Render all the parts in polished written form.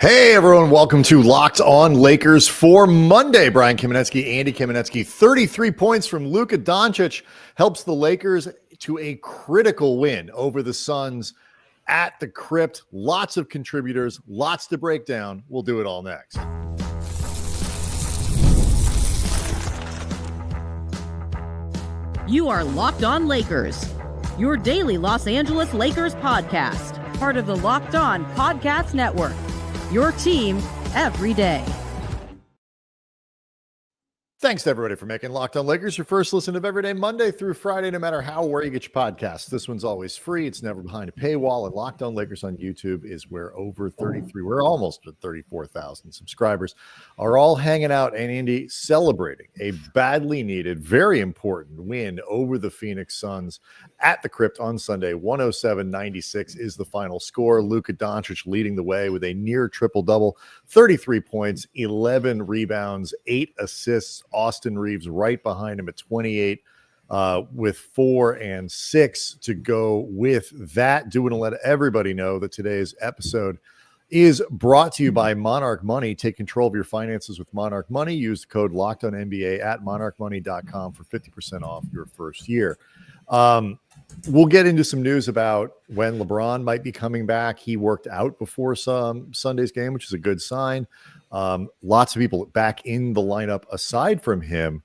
Hey everyone, welcome to Locked On Lakers for Monday. Brian Kamenetsky, Andy Kamenetsky, 33 points from Luka Dončić helps the Lakers to a critical win over the Suns at the Crypt. Lots of contributors, lots to break down. We'll do it all next. You are Locked On Lakers, your daily Los Angeles Lakers podcast, part of the Locked On Podcast Network. Your team every day. Thanks to everybody for making Locked On Lakers your first listen of every day, Monday through Friday, no matter how or where you get your podcasts. This one's always free. It's never behind a paywall. And Locked On Lakers on YouTube is where we're almost at 34,000 subscribers, are all hanging out and Andy celebrating a badly needed, very important win over the Phoenix Suns at the Crypt on Sunday. 107-96 is the final score. Luka Dončić leading the way with a near triple-double, 33 points, 11 rebounds, 8 assists. Austin Reaves right behind him at 28 with 4 and 6 to go with that. Do want to let everybody know that today's episode is brought to you by Monarch Money. Take control of your finances with Monarch Money. Use the code LOCKEDONNBA at monarchmoney.com for 50% off your first year. We'll get into some news about when LeBron might be coming back. He worked out before Sunday's game, which is a good sign. Lots of people back in the lineup aside from him.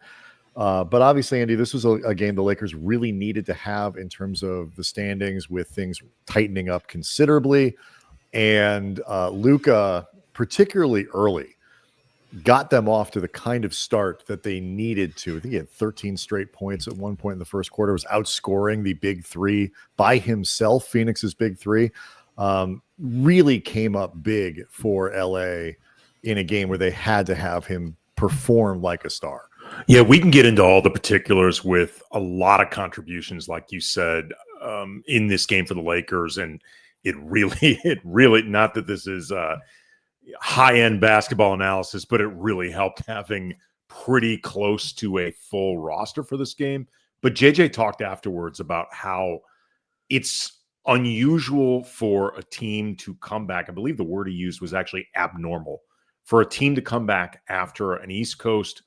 But obviously, Andy, this was a game the Lakers really needed to have in terms of the standings, with things tightening up considerably. And Luka, particularly early, got them off to the kind of start that they needed to. I think he had 13 straight points at one point in the first quarter, was outscoring the big three by himself. Phoenix's big three really came up big for LA in a game where they had to have him perform like a star. Yeah, we can get into all the particulars with a lot of contributions, like you said, in this game for the Lakers. And it really, not that this is high-end basketball analysis, but it really helped having pretty close to a full roster for this game. But JJ talked afterwards about how it's unusual for a team to come back. I believe the word he used was actually abnormal for a team to come back after an East Coast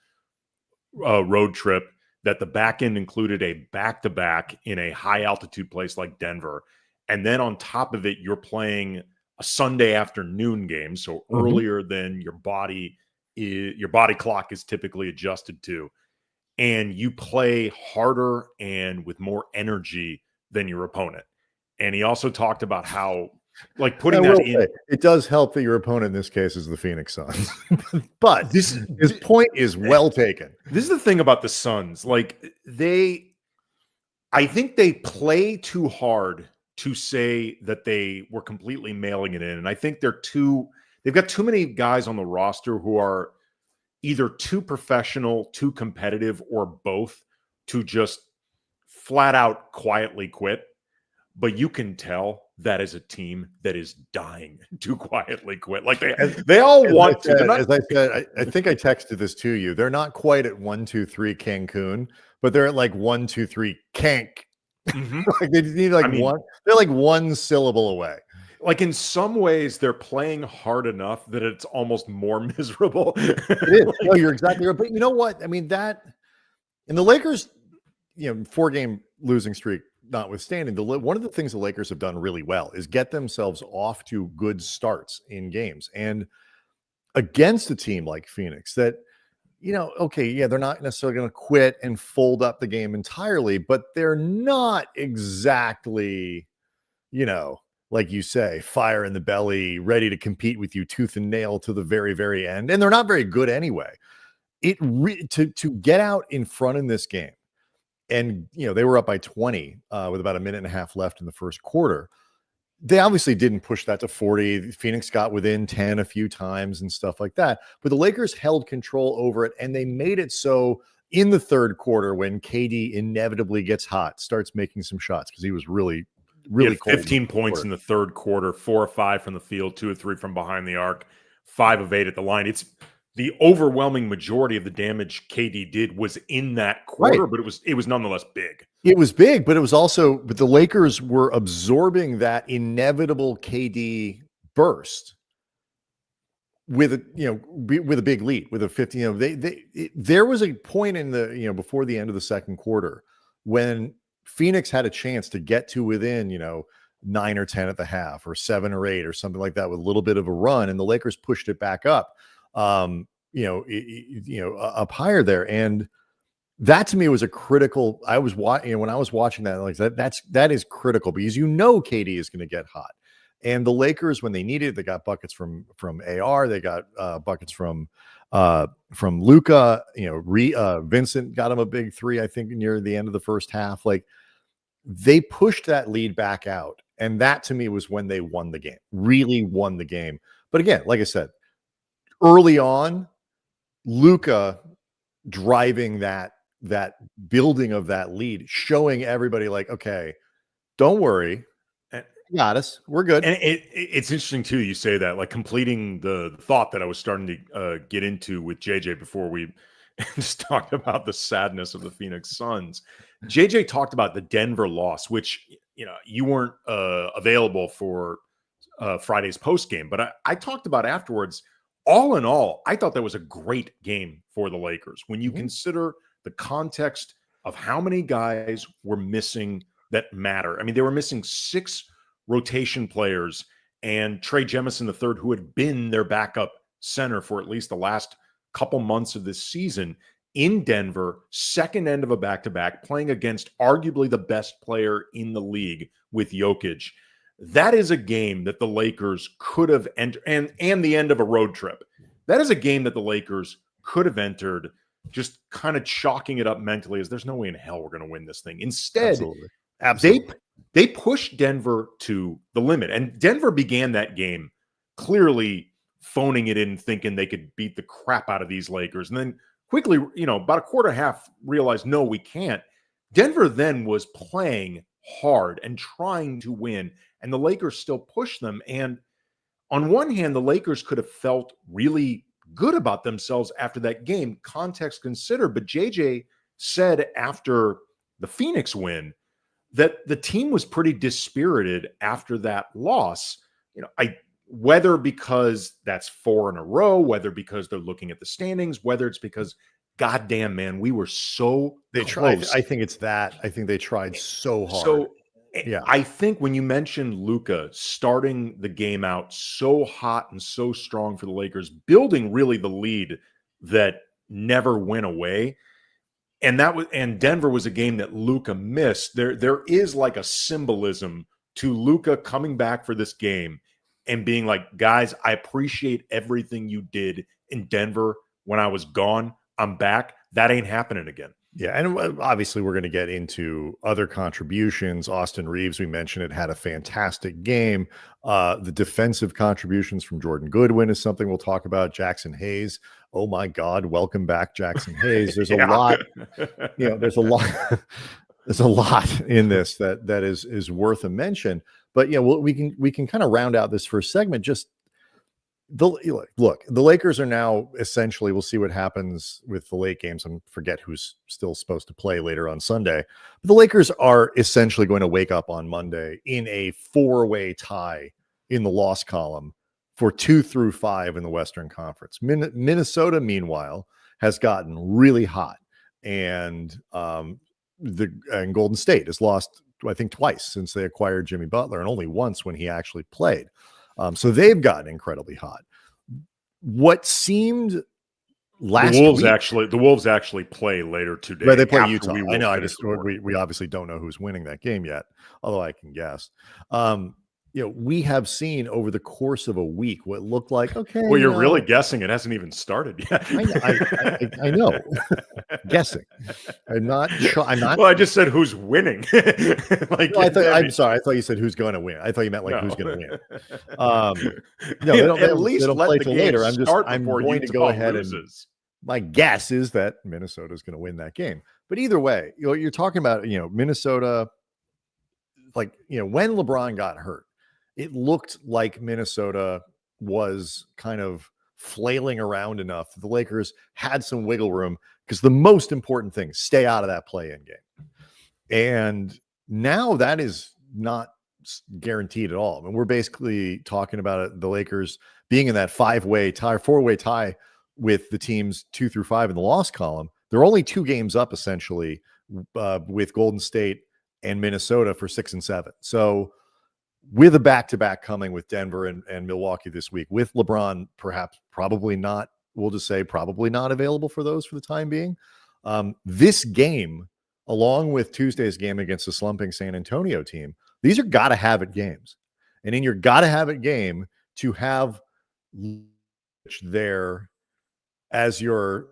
road trip, that the back end included a back-to-back in a high-altitude place like Denver. And then on top of it, you're playing a Sunday afternoon game, so earlier than your body clock is typically adjusted to, and you play harder and with more energy than your opponent. And he also talked about how, like, putting that in, it does help that your opponent in this case is the Phoenix Suns. But his point is well taken. This is the thing about the Suns. Like, I think they play too hard to say that they were completely mailing it in. And I think they've got too many guys on the roster who are either too professional, too competitive, or both, to just flat out quietly quit. But you can tell that is a team that is dying to quietly quit. Like they all want to. As I said, I think I texted this to you. They're not quite at 1, 2, 3 Cancun, but they're at like 1, 2, 3 Cank. Like they need one. They're like one syllable away. Like, in some ways, they're playing hard enough that it's almost more miserable. It is. No, you're exactly right. But you know what? I mean, that in the Lakers, 4-game losing streak notwithstanding, one of the things the Lakers have done really well is get themselves off to good starts in games. And against a team like Phoenix that, they're not necessarily going to quit and fold up the game entirely, but they're not exactly, like you say, fire in the belly, ready to compete with you tooth and nail to the very, very end. And they're not very good anyway. To get out in front in this game, and they were up by 20 with about a minute and a half left in the first quarter. They obviously didn't push that to 40. Phoenix got within 10 a few times and stuff like that. But the Lakers held control over it, and they made it so in the third quarter, when KD inevitably gets hot, starts making some shots, because he was really cold. 15 points in the third quarter, 4 or 5 from the field, 2 or 3 from behind the arc, 5 of 8 at the line. It's the overwhelming majority of the damage KD did was in that quarter, right. But it was nonetheless big. It was big, but it was also, but the Lakers were absorbing that inevitable KD burst with with a big lead, with a 50, there was a point in the, before the end of the second quarter when Phoenix had a chance to get to within, 9 or 10 at the half, or 7 or 8 or something like that, with a little bit of a run, and the Lakers pushed it back up, up higher there. And that to me was a critical. I was watching, when I was watching that, like that is critical, because KD is going to get hot. And the Lakers, when they needed, they got buckets from AR. They got buckets from Luka. Vincent got him a big 3, I think, near the end of the first half. Like, they pushed that lead back out, and that to me was when they won the game. Really won the game. But again, like I said, early on, Luka driving that building of that lead, showing everybody, like, okay, don't worry. Got us. We're good. And it's interesting too. You say that, like, completing the thought that I was starting to get into with JJ before we just talked about the sadness of the Phoenix Suns. JJ talked about the Denver loss, which, you weren't available for Friday's post game, but I talked about afterwards. All in all, I thought that was a great game for the Lakers when you consider the context of how many guys were missing that matter. I mean, they were missing 6 rotation players, and Trey Jemison III, who had been their backup center for at least the last couple months of this season, in Denver, second end of a back-to-back, playing against arguably the best player in the league with Jokic. That is a game that the Lakers could have entered, and the end of a road trip. That is a game that the Lakers could have entered, just kind of chalking it up mentally as there's no way in hell we're going to win this thing. Instead, Absolutely. They pushed Denver to the limit, and Denver began that game clearly phoning it in, thinking they could beat the crap out of these Lakers, and then quickly, about a quarter half, realized, no, we can't. Denver then was playing hard and trying to win, and the Lakers still pushed them. And on one hand, the Lakers could have felt really good about themselves after that game, context considered. But JJ said after the Phoenix win that the team was pretty dispirited after that loss. Whether because that's 4 in a row, whether because they're looking at the standings, whether it's because, goddamn, man, we were so tried. close. I think it's that. I think they tried so hard. So yeah, I think when you mentioned Luka starting the game out so hot and so strong for the Lakers, building really the lead that never went away, and Denver was a game that Luka missed. There is like a symbolism to Luka coming back for this game and being like, guys, I appreciate everything you did in Denver when I was gone. I'm back. That ain't happening again. Yeah, and obviously we're going to get into other contributions. Austin Reaves, we mentioned it, had a fantastic game. The defensive contributions from Jordan Goodwin is something we'll talk about. Jaxson Hayes, oh my God, welcome back, Jaxson Hayes. There's a lot, there's a lot, there's a lot in this that is worth a mention. But we can kind of round out this first segment. Just the Lakers are now essentially, we'll see what happens with the late games and forget who's still supposed to play later on Sunday. But the Lakers are essentially going to wake up on Monday in a 4-way tie in the loss column for 2 through 5 in the Western Conference. Minnesota, meanwhile, has gotten really hot, and Golden State has lost, I think, twice since they acquired Jimmy Butler, and only once when he actually played. So they've gotten incredibly hot. What seemed last the Wolves week, actually play later today. Right, they play Utah. I know. We obviously don't know who's winning that game yet, although I can guess. We have seen over the course of a week what looked like, okay. Well, you're really guessing. It hasn't even started yet. I know. Guessing. I'm not. Well, I just said who's winning. I'm sorry. I thought you said who's going to win. I thought you meant who's going to win. No, at least they don't let play the till game later. I'm before going to go ahead loses. And my guess is that Minnesota is going to win that game. But either way, you're talking about Minnesota. When LeBron got hurt, it looked like Minnesota was kind of flailing around enough that the Lakers had some wiggle room, because the most important thing, stay out of that play-in game. And now that is not guaranteed at all. I mean, we're basically talking about the Lakers being in that 5-way tie, 4-way tie with the teams 2 through 5 in the loss column. They're only 2 games up essentially with Golden State and Minnesota for 6 and 7. So with a back-to-back coming with Denver and Milwaukee this week, with LeBron probably not, we'll just say probably not available for those for the time being. This game, along with Tuesday's game against the slumping San Antonio team, these are gotta-have-it games. And in your gotta-have-it game, to have there as you're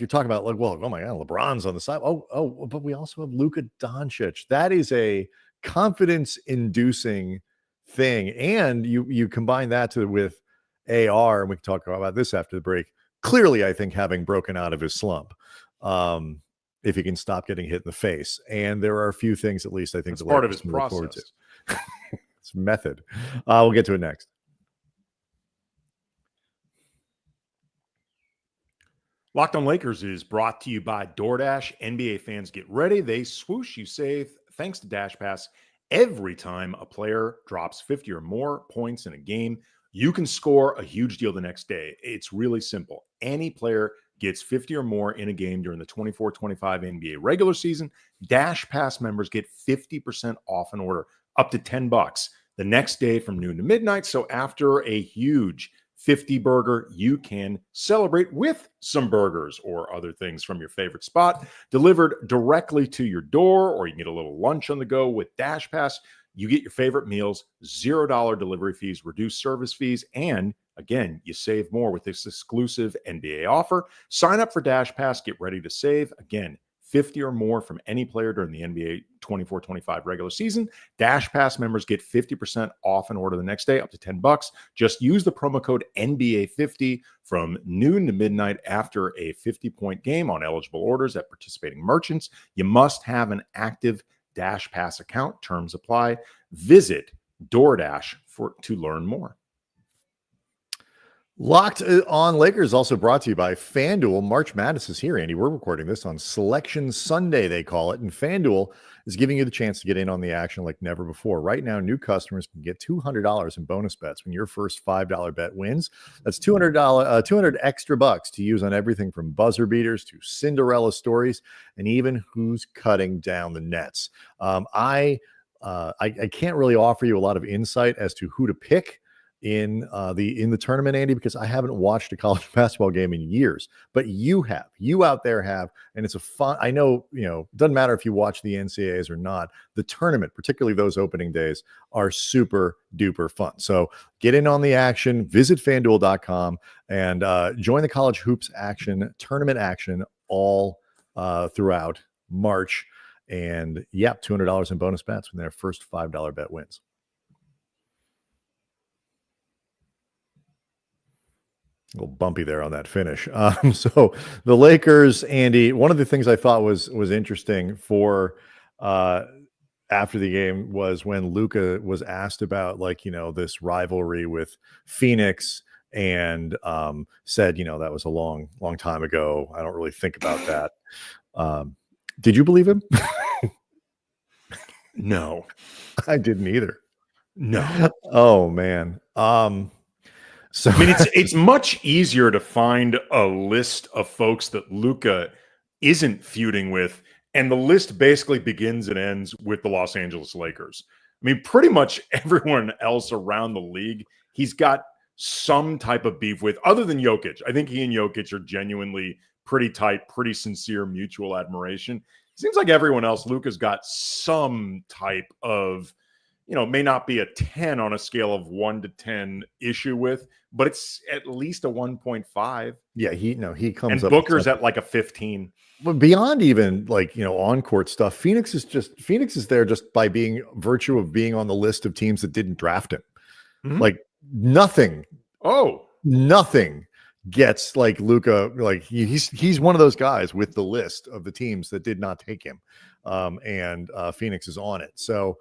talking about, like, well, oh my God, LeBron's on the side. Oh, but we also have Luka Dončić. That is a confidence-inducing thing. And you combine that with AR, and we can talk about this after the break. Clearly, I think having broken out of his slump, if he can stop getting hit in the face. And there are a few things, at least, I think, it's part of his process. It's method. We'll get to it next. Locked on Lakers is brought to you by DoorDash. NBA fans, get ready. They swoosh, you save thanks to Dash Pass. Every time a player drops 50 or more points in a game, you can score a huge deal the next day. It's really simple. Any player gets 50 or more in a game during the 24-25 NBA regular season, Dash Pass members get 50% off an order, up to $10 the next day from noon to midnight. So after a huge 50 burger, you can celebrate with some burgers or other things from your favorite spot delivered directly to your door, or you can get a little lunch on the go with Dash Pass. You get your favorite meals, $0 delivery fees, reduced service fees, and again, you save more with this exclusive NBA offer. Sign up for Dash Pass, get ready to save. Again, 50 or more from any player during the NBA 24-25 regular season. Dash Pass members get 50% off an order the next day, up to $10. Just use the promo code NBA50 from noon to midnight after a 50-point game on eligible orders at participating merchants. You must have an active Dash Pass account. Terms apply. Visit DoorDash to learn more. Locked on Lakers also brought to you by FanDuel. March Madness is here, Andy. We're recording this on Selection Sunday, they call it. And FanDuel is giving you the chance to get in on the action like never before. Right now, new customers can get $200 in bonus bets when your first $5 bet wins. That's $200 extra bucks to use on everything from buzzer beaters to Cinderella stories and even who's cutting down the nets. I can't really offer you a lot of insight as to who to pick in the tournament, Andy, because I haven't watched a college basketball game in years, but you out there have, and it's a fun, I know, doesn't matter if you watch the NCAAs or not, the tournament, particularly those opening days, are super duper fun. So get in on the action, visit FanDuel.com and join the college hoops action, tournament action all throughout March. And $200 in bonus bets when their first $5 bet wins. A little bumpy there on that finish. So the Lakers, Andy, one of the things I thought was interesting for after the game was when Luka was asked about this rivalry with Phoenix and said, that was a long time ago. I don't really think about that. Did you believe him? No, I didn't either. No. Oh man. So I mean, it's much easier to find a list of folks that Luka isn't feuding with, and the list basically begins and ends with the Los Angeles Lakers. I mean, pretty much everyone else around the league, he's got some type of beef with, other than Jokic. I think he and Jokic are genuinely pretty tight, pretty sincere mutual admiration. Seems like everyone else, Luka's got some type of, may not be a 10 on a scale of 1 to 10 issue with, but it's at least a 1.5. Yeah, he comes and up. And Booker's at like a 15. But beyond even on-court stuff, Phoenix is there just by virtue of being on the list of teams that didn't draft him. Mm-hmm. Like nothing gets like Luka. Like he's one of those guys with the list of the teams that did not take him. And Phoenix is on it. So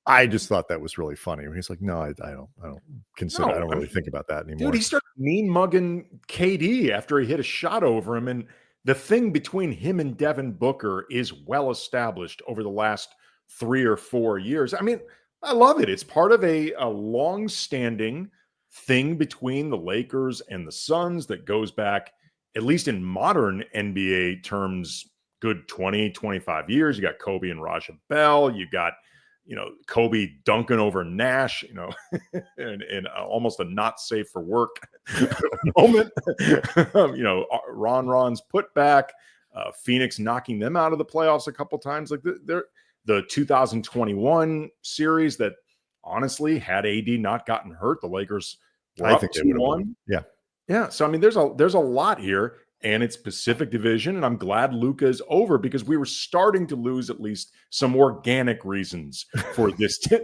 I just thought that was really funny. He's like, no, I don't consider. I don't really think about that anymore. Dude, he started mean mugging KD after he hit a shot over him, and the thing between him and Devin Booker is well established over the last 3 or 4 years. I mean, I love it. It's part of a long-standing thing between the Lakers and the Suns that goes back, at least in modern NBA terms, good 20, 25 years. You got Kobe and Raja Bell. You got, Kobe dunking over Nash, in almost a not safe for work moment. Ron's putback, Phoenix knocking them out of the playoffs a couple times. Like the 2021 series that honestly, had AD not gotten hurt, the Lakers were up 2-1. Yeah. Yeah. So, I mean, there's a lot here, and it's Pacific Division, and I'm glad Luka is over because we were starting to lose at least some organic reasons for this to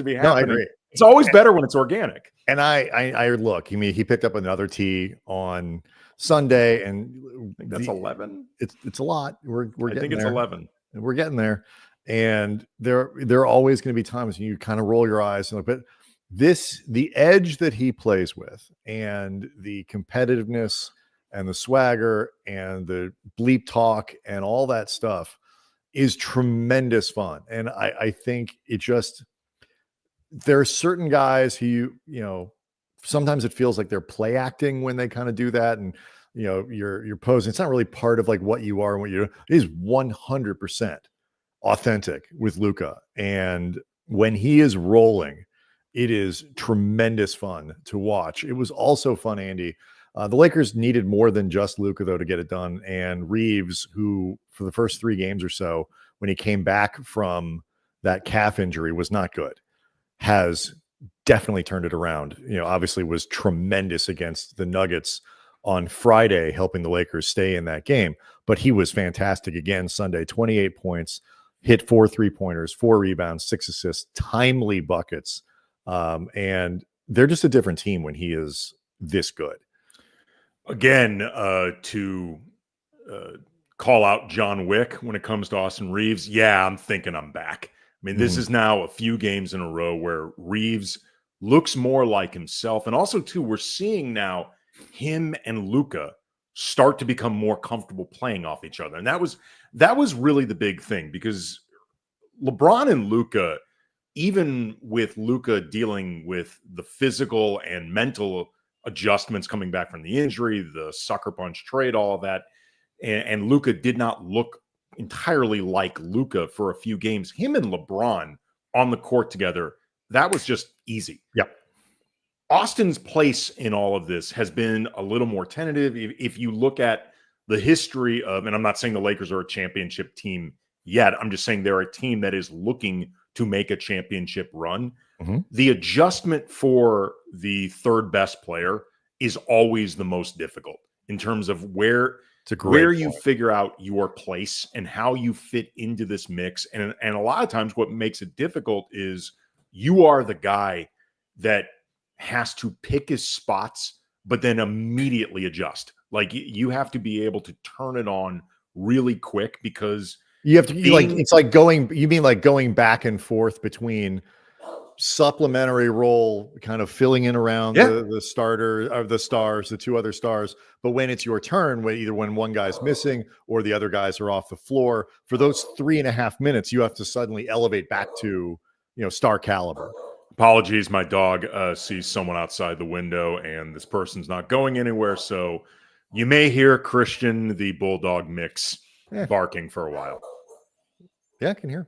be happening. No, I agree. It's always better when it's organic. And I look, he picked up another tee on Sunday, and I think that's 11. It's a lot. We're I getting think it's there. 11. We're getting there. And there are always going to be times when you kind of roll your eyes and look, but the edge that he plays with and the competitiveness and the swagger and the bleep talk and all that stuff is tremendous fun. And I think there are certain guys who, sometimes it feels like they're play acting when they kind of do that. And, you're posing. It's not really part of like what you are and what you're doing. It is 100% authentic with Luka. And when he is rolling, it is tremendous fun to watch. It was also fun, Andy. The Lakers needed more than just Luka, though, to get it done. And Reaves, who for the first 3 games or so, when he came back from that calf injury, was not good, has definitely turned it around. Obviously was tremendous against the Nuggets on Friday, helping the Lakers stay in that game. But he was fantastic again Sunday, 28 points, hit 4 3-pointers, 4 rebounds, 6 assists, timely buckets. And they're just a different team when he is this good. Again, to call out John Wick when it comes to Austin Reaves. Yeah, I'm thinking I'm back. I mean, this is now a few games in a row where Reaves looks more like himself. And also, too, we're seeing now him and Luka start to become more comfortable playing off each other. And that was really the big thing, because LeBron and Luka, even with Luka dealing with the physical and mental adjustments coming back from the injury, the sucker punch trade, all of that, and Luka did not look entirely like Luka for a few games. Him and LeBron on the court together, that was just easy. Yep. Austin's place in all of this has been a little more tentative. If you look at the history of, and I'm not saying the Lakers are a championship team yet, I'm just saying they're a team that is looking to make a championship run. The adjustment for the third best player is always the most difficult in terms of where you figure out your place and how you fit into this mix. And a lot of times what makes it difficult is you are the guy that has to pick his spots, but then immediately adjust. Like you have to be able to turn it on really quick, because you have to going back and forth between supplementary role, kind of filling in around the starter or the stars, the 2 other stars. But when it's your turn, when one guy's missing or the other guys are off the floor, for those 3.5 minutes, you have to suddenly elevate back to, star caliber. Apologies, my dog sees someone outside the window and this person's not going anywhere. So you may hear Christian, the bulldog mix, barking for a while. Yeah, I can hear.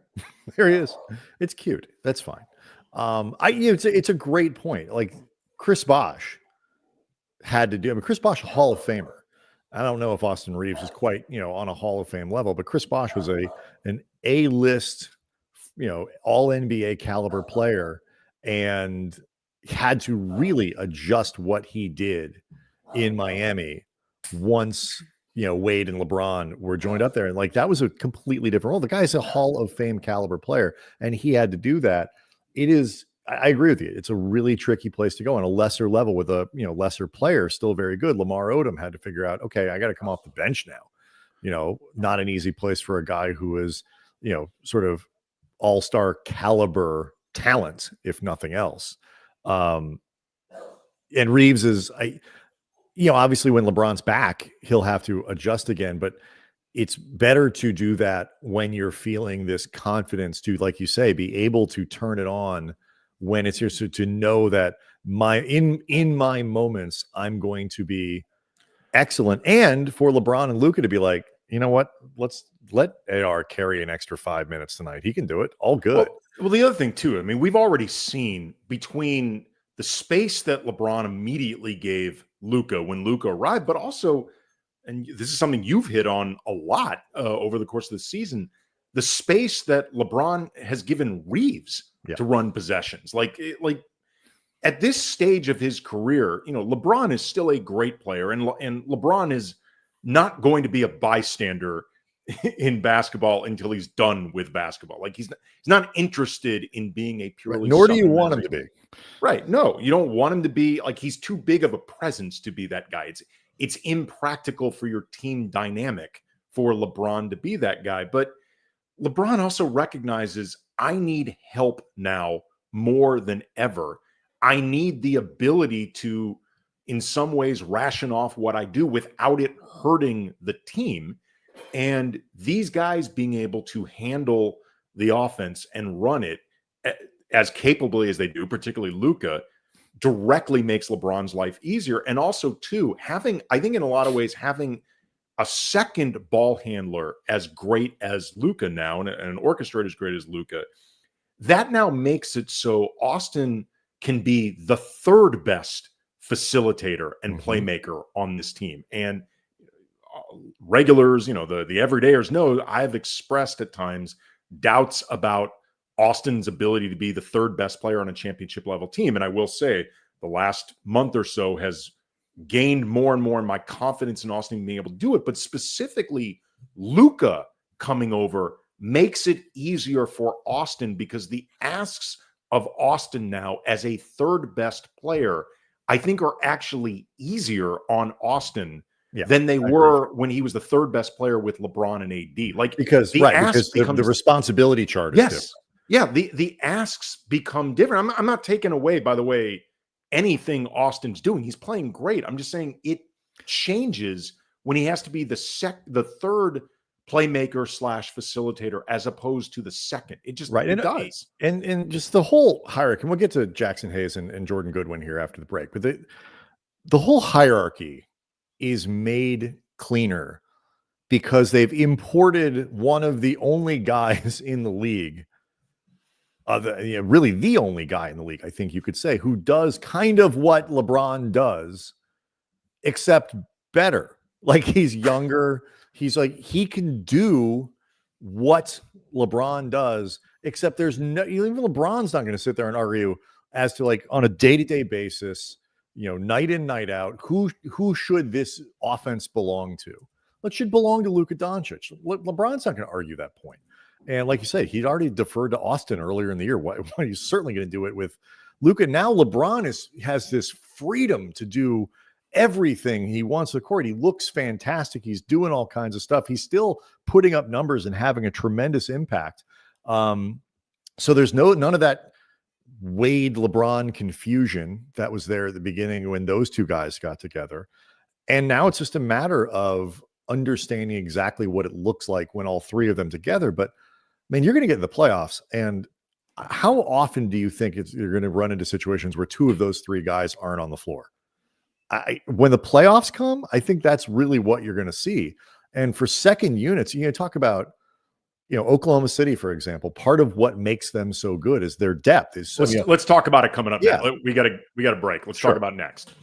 There he is. It's cute. That's fine. It's a great point. Like Chris Bosh had to do. I mean, Chris Bosh, Hall of Famer. I don't know if Austin Reaves is quite, on a Hall of Fame level, but Chris Bosh was an A-list, all NBA caliber player, and had to really adjust what he did in Miami once, Wade and LeBron were joined up there. And like, that was a completely different role. The guy's a Hall of Fame caliber player, and he had to do that. I agree with you. It's a really tricky place to go on a lesser level with a, lesser player, still very good. Lamar Odom had to figure out, okay, I got to come off the bench now. Not an easy place for a guy who is, sort of all-star caliber talent, if nothing else. And Reaves is, obviously when LeBron's back, he'll have to adjust again, but it's better to do that when you're feeling this confidence to, like you say, be able to turn it on when it's here. So to know that in my moments, I'm going to be excellent. And for LeBron and Luka to be like, you know what? Let's let AR carry an extra 5 minutes tonight. He can do it. All good. Well, the other thing too, I mean, we've already seen between the space that LeBron immediately gave Luka when Luka arrived, but also, and this is something you've hit on a lot over the course of the season, the space that LeBron has given Reaves to run possessions. Like at this stage of his career, LeBron is still a great player, and LeBron is not going to be a bystander in basketball until he's done with basketball. Like he's not interested in being a purely. Nor do you want him to be. Right. No, you don't want him to be like, he's too big of a presence to be that guy. It's impractical for your team dynamic for LeBron to be that guy. But LeBron also recognizes, I need help now more than ever. I need the ability to, in some ways, ration off what I do without it hurting the team. And these guys being able to handle the offense and run it as capably as they do, particularly Luka, directly makes LeBron's life easier. And also, too, I think in a lot of ways, having a second ball handler as great as Luka now, and an orchestrator as great as Luka, that now makes it so Austin can be the third best facilitator and playmaker on this team. And regulars, the everydayers know I've expressed at times doubts about Austin's ability to be the third best player on a championship level team. And I will say the last month or so has gained more and more in my confidence in Austin being able to do it. But specifically, Luka coming over makes it easier for Austin, because the asks of Austin now as a third best player, I think, are actually easier on Austin than they were when he was the third best player with LeBron and AD. Like, because the responsibility chart is different. Yeah, the asks become different. I'm not taking away, by the way, anything Austin's doing. He's playing great. I'm just saying it changes when he has to be the third playmaker / facilitator as opposed to the second. It just it does. And just the whole hierarchy, and we'll get to Jaxson Hayes and Jordan Goodwin here after the break, but the whole hierarchy is made cleaner because they've imported one of the only guys in the league, really the only guy in the league, I think you could say, who does kind of what LeBron does, except better. Like, he's younger. He's like, he can do what LeBron does, except there's no, even LeBron's not going to sit there and argue as to, like, on a day-to-day basis, night in, night out, who should this offense belong to? It should belong to Luka Dončić. LeBron's not going to argue that point. And like you say, he'd already deferred to Austin earlier in the year. He's certainly going to do it with Luka. Now LeBron has this freedom to do everything he wants to the court. He looks fantastic. He's doing all kinds of stuff. He's still putting up numbers and having a tremendous impact. So there's none of that Wade LeBron confusion that was there at the beginning when those two guys got together. And now it's just a matter of understanding exactly what it looks like when all three of them together. But man, you're going to get in the playoffs. And how often do you think you're going to run into situations where two of those three guys aren't on the floor? When the playoffs come, I think that's really what you're going to see. And for second units, talk about, Oklahoma City, for example, part of what makes them so good is their depth. Let's talk about it coming up. Yeah. Now. We got a break. Let's talk about next.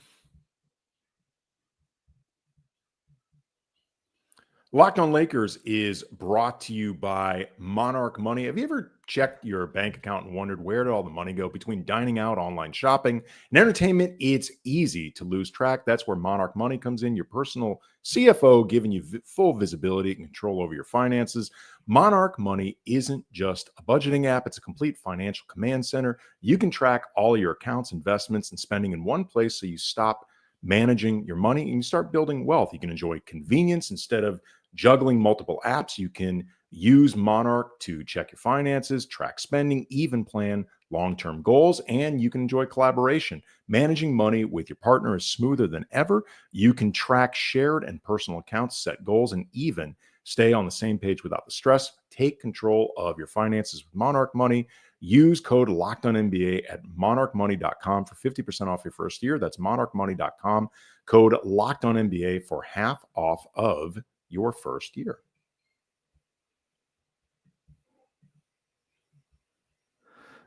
Locked On Lakers is brought to you by Monarch Money. Have you ever checked your bank account and wondered where did all the money go? Between dining out, online shopping, and entertainment, it's easy to lose track. That's where Monarch Money comes in, your personal CFO, giving you full visibility and control over your finances. Monarch Money isn't just a budgeting app. It's a complete financial command center. You can track all your accounts, investments, and spending in one place, so you stop managing your money and you start building wealth. You can enjoy convenience instead of juggling multiple apps. You can use Monarch to check your finances, track spending, even plan long-term goals, and you can enjoy collaboration. Managing money with your partner is smoother than ever. You can track shared and personal accounts, set goals, and even Stay on the same page without the stress. Take control of your finances with Monarch Money. Use code LOCKEDONNBA at monarchmoney.com for 50% off your first year. That's monarchmoney.com. Code LOCKEDONNBA for half off of your first year.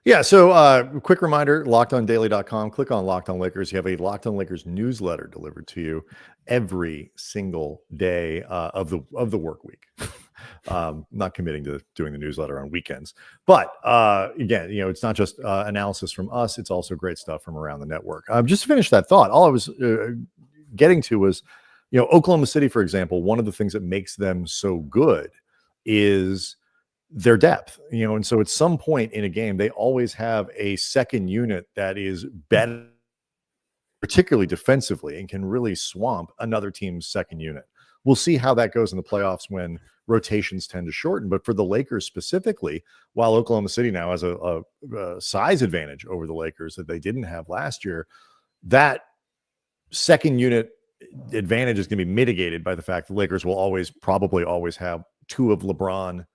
Yeah, so quick reminder, lockedondaily.com. Click on Locked On Lakers. You have a Locked On Lakers newsletter delivered to you every single day of the work week. Not committing to doing the newsletter on weekends. But again, it's not just analysis from us. It's also great stuff from around the network. Just to finish that thought, all I was getting to was, Oklahoma City, for example, one of the things that makes them so good is their depth, and so at some point in a game, they always have a second unit that is better, particularly defensively, and can really swamp another team's second unit. We'll see how that goes in the playoffs when rotations tend to shorten. But for the Lakers specifically, while Oklahoma City now has a size advantage over the Lakers that they didn't have last year, that second unit advantage is going to be mitigated by the fact the Lakers will probably always have two of LeBron,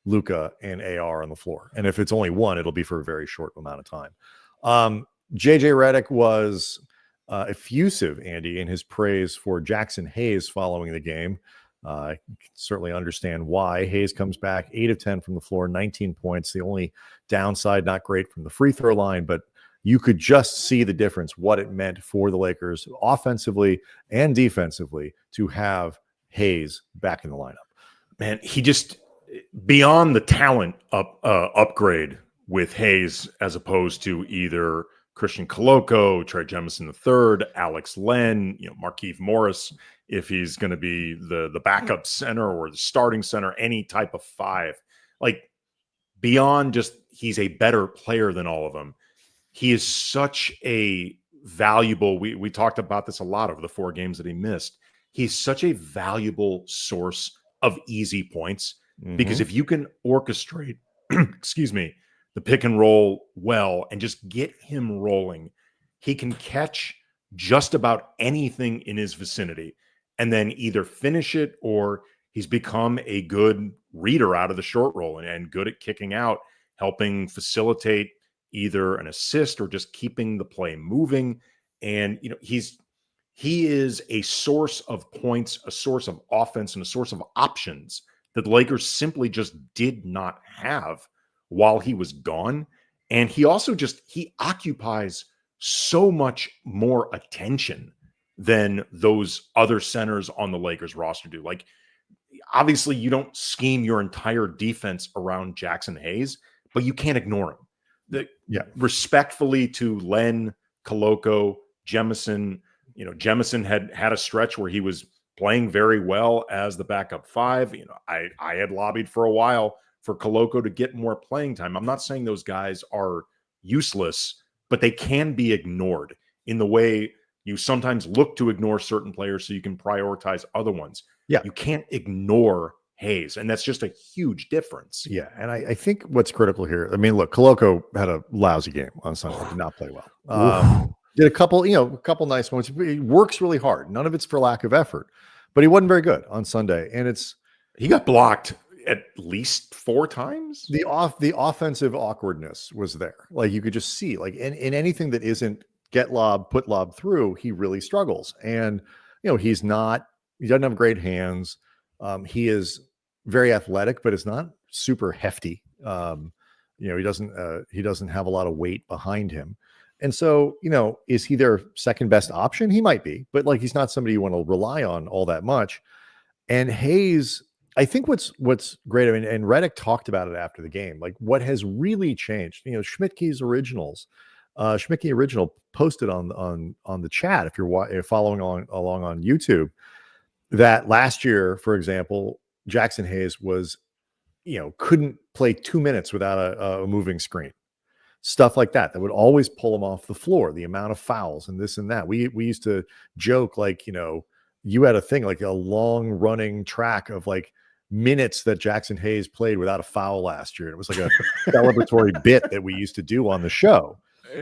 Luka, and AR on the floor. And if it's only one, it'll be for a very short amount of time. JJ Redick was effusive, Andy, in his praise for Jaxson Hayes following the game. I can certainly understand why. Hayes comes back 8 of 10 from the floor, 19 points. The only downside, not great from the free throw line, but you could just see the difference, what it meant for the Lakers offensively and defensively to have Hayes back in the lineup. Man, he just, beyond the talent upgrade with Hayes, as opposed to either Christian Coloco, Trey Jemison III, Alex Len, Markieff Morris, if he's going to be the backup center or the starting center, any type of five. Like, beyond just he's a better player than all of them, he is such a valuable, we talked about this a lot over the 4 games that he missed. He's such a valuable source of easy points. Because if you can orchestrate, the pick and roll well and just get him rolling, he can catch just about anything in his vicinity and then either finish it, or he's become a good reader out of the short roll and good at kicking out, helping facilitate either an assist or just keeping the play moving. And, he is a source of points, a source of offense, and a source of options that the Lakers simply just did not have while he was gone. And he also he occupies so much more attention than those other centers on the Lakers roster do. Like, obviously you don't scheme your entire defense around Jaxson Hayes, but you can't ignore him. Respectfully to Len, Coloco, Jemison, Jemison had a stretch where he was playing very well as the backup 5. I had lobbied for a while for Coloco to get more playing time. I'm not saying those guys are useless, but they can be ignored in the way you sometimes look to ignore certain players so you can prioritize other ones. Yeah. You can't ignore Hayes, and that's just a huge difference. Yeah, and I think what's critical here, look, Coloco had a lousy game on Sunday, did not play well. Did a couple nice moments. He works really hard. None of it's for lack of effort, but he wasn't very good on Sunday. And he got blocked at least 4 times. The offensive awkwardness was there. Like, you could just see, like, in anything that isn't get lob, put lob through, he really struggles. And, he doesn't have great hands. He is very athletic, but it's not super hefty. He doesn't have a lot of weight behind him. And so, is he their second best option? He might be, but he's not somebody you want to rely on all that much. And Hayes, I think what's great, and Redick talked about it after the game, like what has really changed, Schmidtke's original posted on the chat, if you're following along on YouTube, that last year, for example, Jaxson Hayes was, couldn't play 2 minutes without a moving screen. Stuff like that would always pull him off the floor, the amount of fouls and this and that. We used to joke, you had a thing, like a long running track of minutes that Jaxson Hayes played without a foul last year. It was like a celebratory bit that we used to do on the show.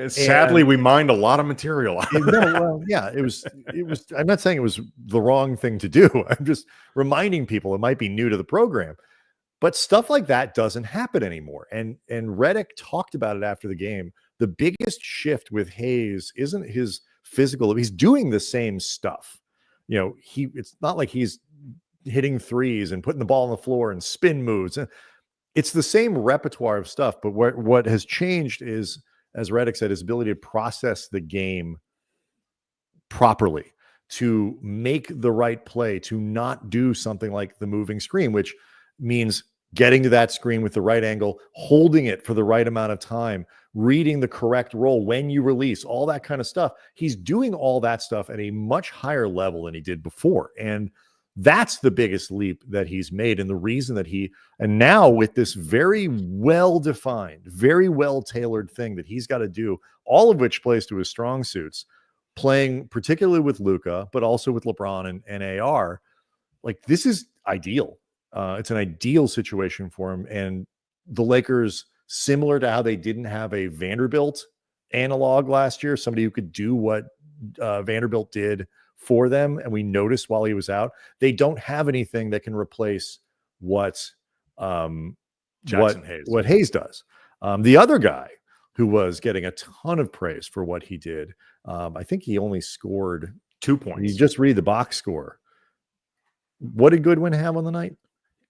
Sadly, we mined a lot of material. It was. I'm not saying it was the wrong thing to do. I'm just reminding people it might be new to the program, but stuff like that doesn't happen anymore. And Redick talked about it after the game. The biggest shift with Hayes isn't his physical. He's doing the same stuff. It's not like he's hitting threes and putting the ball on the floor and spin moves. It's the same repertoire of stuff. But what has changed is, as Redick said, his ability to process the game properly, to make the right play, to not do something like the moving screen, which means getting to that screen with the right angle, holding it for the right amount of time, reading the correct roll when you release, all that kind of stuff. He's doing all that stuff at a much higher level than he did before. And that's the biggest leap that he's made. And the reason that and now with this very well-defined, very well-tailored thing that he's got to do, all of which plays to his strong suits, playing particularly with Luka, but also with LeBron and AR, like, this is ideal. It's an ideal situation for him. And the Lakers, similar to how they didn't have a Vanderbilt analog last year, somebody who could do what Vanderbilt did for them, and we noticed while he was out, they don't have anything that can replace what Hayes does. The other guy who was getting a ton of praise for what he did, I think he only scored 2 points. You just read the box score. What did Goodwin have on the night?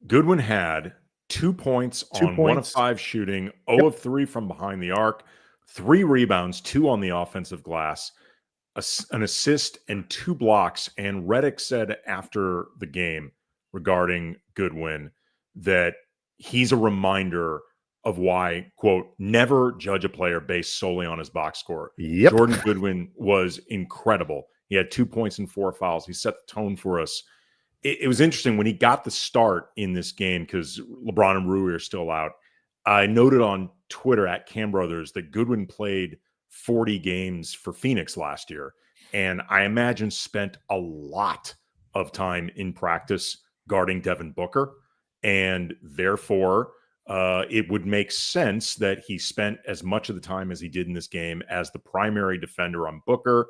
Goodwin had 2 points on 1 of 5 shooting, 0 of 3 from behind the arc, 3 rebounds, 2 on the offensive glass, an assist, and 2 blocks. And Redick said after the game regarding Goodwin that he's a reminder of why, quote, never judge a player based solely on his box score. Jordan Goodwin was incredible. He had 2 points and 4 fouls. He set the tone for us. It was interesting when he got the start in this game, because LeBron and Rui are still out. I noted on Twitter at Cam Brothers that Goodwin played 40 games for Phoenix last year, and I imagine spent a lot of time in practice guarding Devin Booker, and therefore it would make sense that he spent as much of the time as he did in this game as the primary defender on Booker.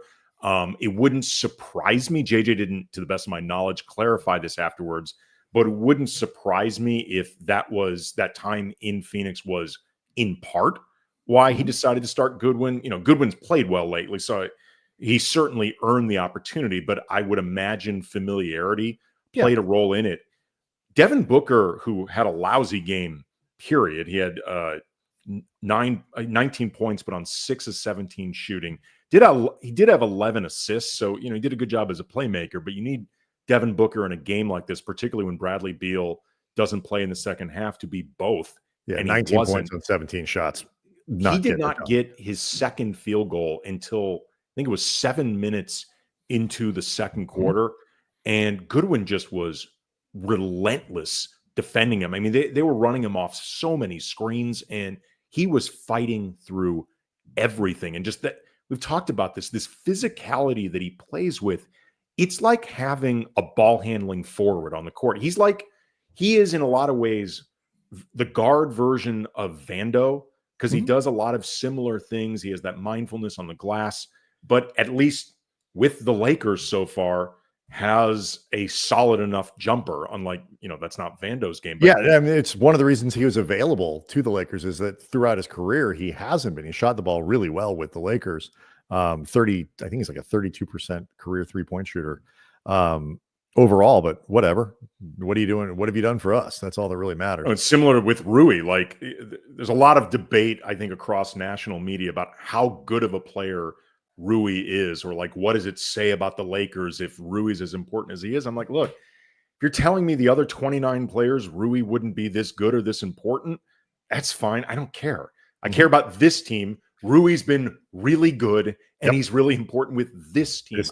It wouldn't surprise me. JJ didn't, to the best of my knowledge, clarify this afterwards, but it wouldn't surprise me if that time in Phoenix was in part why he decided to start Goodwin. Goodwin's played well lately, so he certainly earned the opportunity, but I would imagine familiarity played a role in it. Devin Booker, who had a lousy game, period. He had 19 points, but on 6 of 17 shooting. He did have 11 assists, so he did a good job as a playmaker, but you need Devin Booker in a game like this, particularly when Bradley Beal doesn't play in the second half, to be both. Yeah, and 19 points on 17 shots. He did not get his second field goal until, I think it was 7 minutes into the second quarter, and Goodwin just was relentless defending him. I mean, they were running him off so many screens, and he was fighting through everything. And just that, we've talked about this physicality that he plays with. It's like having a ball handling forward on the court. He is in a lot of ways the guard version of Vando, because he does a lot of similar things. He has that mindfulness on the glass, but at least with the Lakers so far, has a solid enough jumper, unlike, that's not Vando's game. But I mean, it's one of the reasons he was available to the Lakers, is that throughout his career, he hasn't been. He shot the ball really well with the Lakers. I think he's like a 32% career 3-point shooter overall, but whatever. What are you doing? What have you done for us? That's all that really matters. It's similar with Rui. Like, there's a lot of debate, I think, across national media about how good of a player Rui is, or like, what does it say about the Lakers if Rui's as important as he is? I'm like, look, if you're telling me the other 29 players, Rui wouldn't be this good or this important, that's fine. I don't care. I care about this team. Rui's been really good, and he's really important with this team.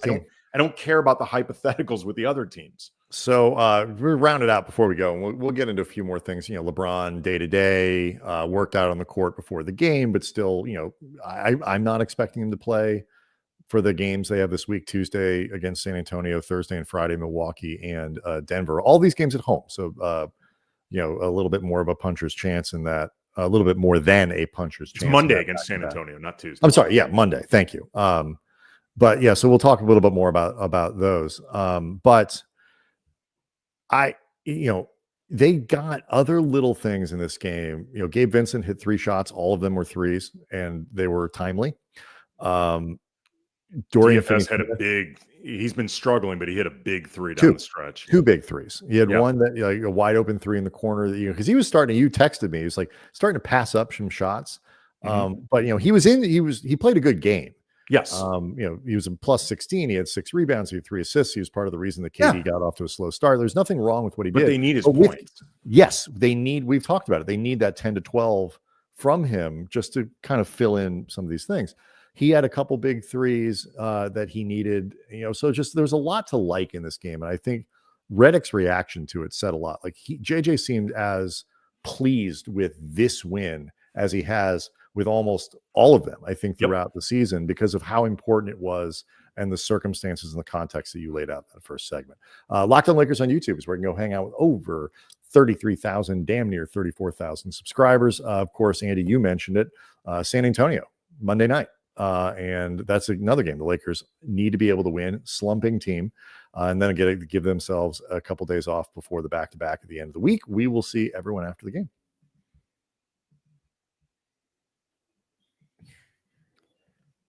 I don't care about the hypotheticals with the other teams. So we'll round it out before we go. And we'll get into a few more things. LeBron day-to-day, worked out on the court before the game, but still, I'm not expecting him to play for the games they have this week: Tuesday against San Antonio, Thursday and Friday, Milwaukee and Denver. All these games at home. So, a little bit more of a puncher's chance in that a little bit more than a puncher's It's chance. Monday against San Antonio, not Tuesday. I'm sorry. Yeah, Monday. Thank you. But yeah, so we'll talk a little bit more about those. But they got other little things in this game. Gabe Vincent hit 3 shots. All of them were threes, and they were timely. Dorian DFS had a big. He's been struggling, but he hit a big 3 down the stretch. 2 big threes. He had one that a wide open 3 in the corner that because he was starting. You texted me. He was like starting to pass up some shots. But he played a good game. Yes. He was a plus 16. He had 6 rebounds. He had 3 assists. He was part of the reason that KD got off to a slow start. There's nothing wrong with what he did. But they need his points. Yes, they need. We've talked about it. They need that 10 to 12 from him just to kind of fill in some of these things. He had a couple big threes that he needed. So just there's a lot to like in this game, and I think Redick's reaction to it said a lot. Like JJ seemed as pleased with this win as he has with almost all of them, I think, throughout the season because of how important it was and the circumstances and the context that you laid out in that first segment. Locked On Lakers on YouTube is where you can go hang out with over 33,000, damn near 34,000 subscribers. Of course, Andy, you mentioned it. San Antonio, Monday night. And that's another game the Lakers need to be able to win, slumping team, and then give themselves a couple days off before the back-to-back at the end of the week. We will see everyone after the game.